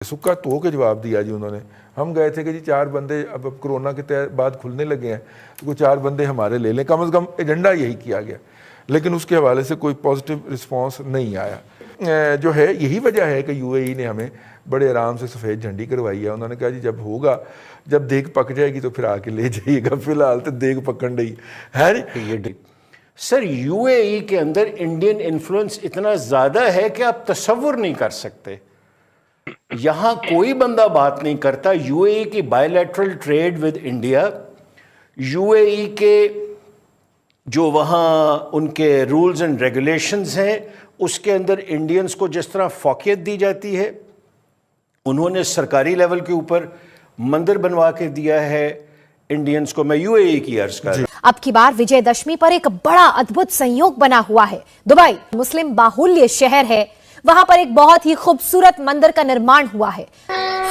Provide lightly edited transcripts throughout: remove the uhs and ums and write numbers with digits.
सुक्का तो के जवाब दिया जी उन्होंने। हम गए थे कि जी 4 बंदे अब कोरोना के बाद खुलने लगे हैं तो कोई 4 बंदे हमारे ले लें, कम से कम एजेंडा यही किया गया, लेकिन उसके हवाले से कोई पॉजिटिव रिस्पांस नहीं आया। जो है यही वजह है कि यूएई ने हमें बड़े आराम से सफ़ेद झंडी करवाई है। उन्होंने कहा जी जब होगा, जब देग पक जाएगी तो फिर आके ले जाइएगा, फिलहाल तो देग पकड़ रही है जी। सर यूएई के अंदर इंडियन इन्फ्लुएंस इतना ज़्यादा है कि आप तसव्वुर नहीं कर सकते। यहां कोई बंदा बात नहीं करता यूएई की bilateral trade with India, UAE के जो वहां उनके रूल्स एंड रेगुलेशंस हैं उसके अंदर इंडियंस को जिस तरह फौकियत दी जाती है, उन्होंने सरकारी लेवल के ऊपर मंदिर बनवा के दिया है इंडियंस को। मैं यूएई की अर्ज कर। अब की बार विजयदशमी पर एक बड़ा अद्भुत संयोग बना हुआ है। दुबई मुस्लिम बाहुल्य शहर है, वहां पर एक बहुत ही खूबसूरत मंदिर का निर्माण हुआ है।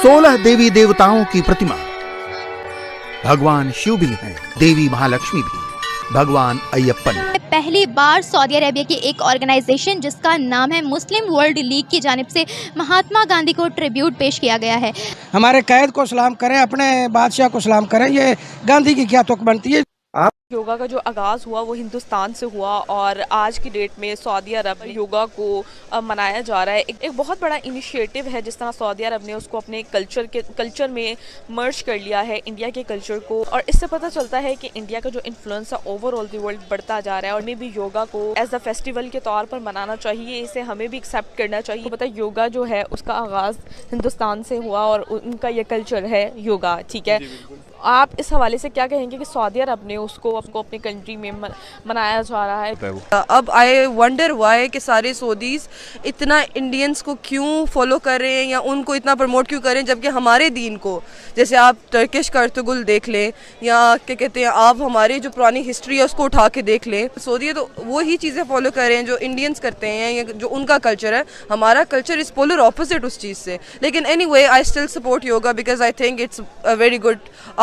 16 देवी देवताओं की प्रतिमा, भगवान शिव भी हैं, देवी महालक्ष्मी भी, भगवान अय्यप्पन। पहली बार सऊदी अरेबिया की एक ऑर्गेनाइजेशन जिसका नाम है मुस्लिम वर्ल्ड लीग की जानिब से महात्मा गांधी को ट्रिब्यूट पेश किया गया है। हमारे कैद को सलाम करें, अपने बादशाह को सलाम करें, ये गांधी की क्या तुक बनती है। योगा का जो आगाज़ हुआ वो हिंदुस्तान से हुआ और आज की डेट में सऊदी अरब में योगा को मनाया जा रहा है। एक बहुत बड़ा इनिशिएटिव है जिस तरह सऊदी अरब ने उसको अपने कल्चर में मर्ज कर लिया है इंडिया के कल्चर को, और इससे पता चलता है कि इंडिया का जो इन्फ्लुएंस है ओवरऑल द वर्ल्ड बढ़ता जा रहा है। और हमें भी योगा को एज अ फेस्टिवल के तौर पर मनाना चाहिए, इसे हमें भी एक्सेप्ट करना चाहिए। तो पता योगा जो है उसका आगाज़ हिंदुस्तान से हुआ और उनका ये कल्चर है योगा, ठीक है। आप इस हवाले से क्या कहेंगे कि सऊदी अरब ने उसको अपनी कंट्री में मनाया जा रहा है? अब आई वंडर वाई कि सारे सऊदीज इतना इंडियंस को क्यों फॉलो कर रहे हैं या उनको इतना प्रमोट क्यों कर रहे हैं, जबकि हमारे दीन को, जैसे आप टर्किश करतुगुल देख लें या क्या कहते हैं, आप हमारी जो पुरानी हिस्ट्री है उसको उठा के देख लें, सऊदी तो वो ही चीज़ें फॉलो कर रहे हैं जो इंडियंस करते हैं या जो उनका कल्चर है। हमारा कल्चर इज़ पोलर ऑपोजिट उस चीज़ से। लेकिन anyway I still support yoga because I think it's a very good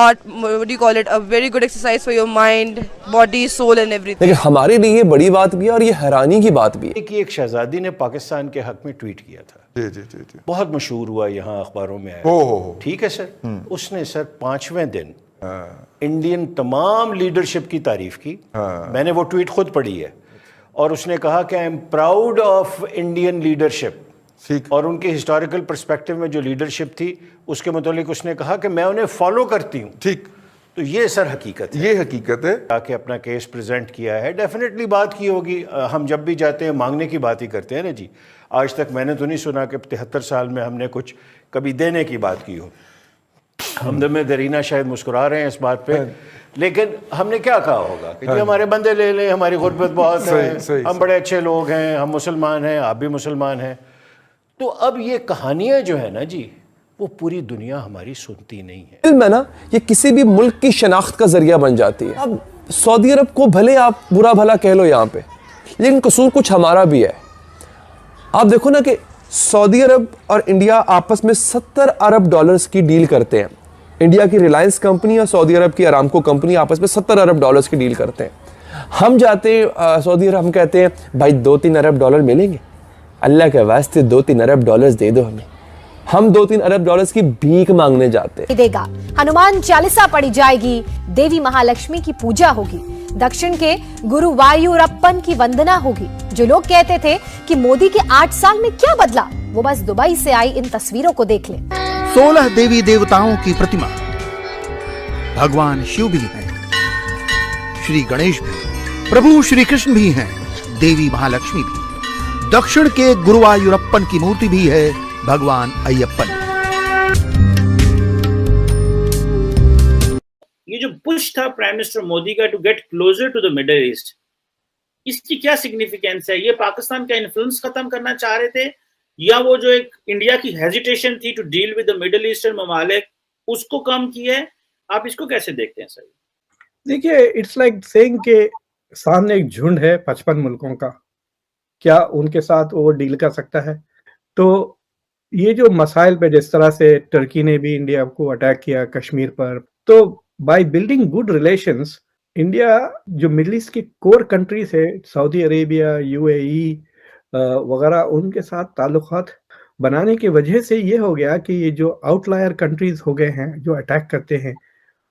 what do you call it, a very good exercise for your mind, body, soul and everything। लेकिन हमारे लिए ये बड़ी बात भी है और ये हैरानी की बात भी है कि एक शहजादी ने पाकिस्तान के हक में ट्वीट किया था। जी। बहुत मशहूर हुआ, यहाँ अखबारों में आया। ठीक है सर। उसने सर 5वें दिन इंडियन तमाम लीडरशिप की तारीफ की। मैंने वो ट्वीट खुद पढ़ी है और उसने कहा कि I am proud of Indian leadership, और उनके हिस्टोरिकल पर्सपेक्टिव में जो लीडरशिप थी उसके मुतालिक उसने कहा कि मैं उन्हें फॉलो करती हूँ। ठीक, तो ये सर हकीकत है, ये हकीकत है। आके अपना केस प्रेजेंट किया है, डेफिनेटली बात की होगी। हम जब भी जाते हैं मांगने की बात ही करते हैं ना जी। आज तक मैंने तो नहीं सुना कि 73 साल में हमने कुछ कभी देने की बात की हो। हमदम में दरीना शायद मुस्कुरा रहे हैं इस बात पे, लेकिन हमने क्या कहा होगा कि जी हमारे बंदे ले लें, हमारी गुर्बत बहुत है, हम बड़े अच्छे लोग हैं, हम मुसलमान हैं, आप भी मुसलमान हैं। तो अब ये कहानियां जो है ना जी, वो पूरी दुनिया हमारी सुनती नहीं है। फिल्म है ना, ये किसी भी मुल्क की शनाख्त का जरिया बन जाती है। अब सऊदी अरब को भले आप बुरा भला कह लो यहाँ पे, लेकिन कसूर कुछ हमारा भी है। आप देखो ना कि सऊदी अरब और इंडिया आपस में $70 अरब की डील करते हैं। इंडिया की रिलायंस कंपनी और सऊदी अरब की अरामको कंपनी आपस में $70 अरब की डील करते हैं। हम जाते सऊदी अरब, हम कहते हैं भाई $2-3 अरब मिलेंगे, अल्लाह के वास्ते $2-3 अरब दे दो हमें। हम $2-3 अरब की भीख मांगने जाते देगा। हनुमान चालीसा पढ़ी जाएगी, देवी महालक्ष्मी की पूजा होगी, दक्षिण के गुरुवायूरप्पन की वंदना होगी। जो लोग कहते थे कि मोदी के 8 साल में क्या बदला, वो बस दुबई से आई इन तस्वीरों को देख ले। 16 देवी देवताओं की प्रतिमा, भगवान शिव भी हैं, श्री गणेश भी, प्रभु श्री कृष्ण भी हैं, देवी महालक्ष्मी भी, दक्षिण के गुरुवायूरप्पन की मूर्ति भी है, भगवान अय्यप्पन। ये जो पुश था प्राइम मिनिस्टर मोदी का to get closer to the Middle East, इसकी क्या सिग्निफिकेंस है? ये पाकिस्तान का इन्फ्लुएंस खत्म करना चाह रहे थे, या वो जो एक इंडिया की हेजिटेशन थी to deal with the Middle Eastern ममालिक, उसको कम किया है? आप इसको कैसे देखते हैं सर? देखिए, इट्स लाइक सेइंग के सामने एक झुंड है 55 मुल्कों का, क्या उनके साथ वो डील कर सकता है? तो ये जो मसाइल पे जिस तरह से टर्की ने भी इंडिया को अटैक किया कश्मीर पर, तो by building good relations India जो मिडिल ईस्ट की कोर कंट्रीज है, सऊदी अरेबिया, यूएई वगैरह, उनके साथ ताल्लुकात बनाने की वजह से ये हो गया कि ये जो आउटलायर कंट्रीज हो गए हैं जो अटैक करते हैं,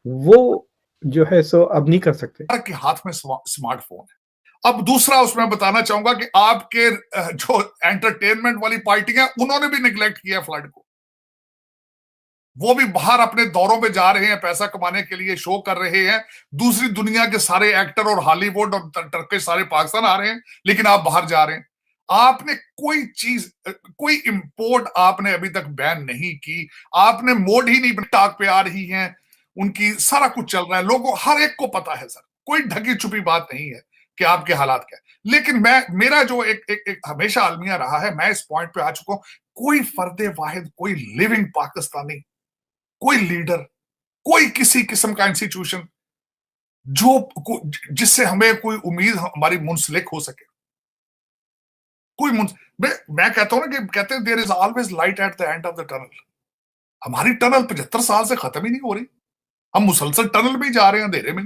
वो जो है सो अब नहीं कर सकते। के हाथ में स्मार्टफोन है। अब दूसरा उसमें बताना चाहूंगा कि आपके जो एंटरटेनमेंट वाली पार्टी है उन्होंने भी निगलेक्ट किया फ्लड को। वो भी बाहर अपने दौरों पे जा रहे हैं, पैसा कमाने के लिए शो कर रहे हैं। दूसरी दुनिया के सारे एक्टर और हॉलीवुड और टर्किश सारे पाकिस्तान आ रहे हैं, लेकिन आप बाहर जा रहे हैं। आपने कोई चीज, कोई इंपोर्ट आपने अभी तक बैन नहीं की, आपने मोड ही नहीं, टाक पे आ रही हैं उनकी, सारा कुछ चल रहा है, लोगों हर एक को पता है सर, कोई ढकी छुपी बात नहीं है कि आपके हालात क्या है। लेकिन मेरा जो एक हमेशा अलमिया रहा है, मैं इस पॉइंट पे आ चुका हूं, कोई फर्दे वाहिद, कोई लिविंग पाकिस्तानी, कोई लीडर, कोई किसी किस्म का इंस्टीट्यूशन जिससे हमें कोई उम्मीद हमारी मुंसलिक हो सके, कोई मैं कहता हूं ना कि कहते हैं there is always light at the end of the tunnel. हमारी टनल 75 साल से खत्म ही नहीं हो रही, हम मुसलसल टनल में ही जा रहे हैं अंधेरे में।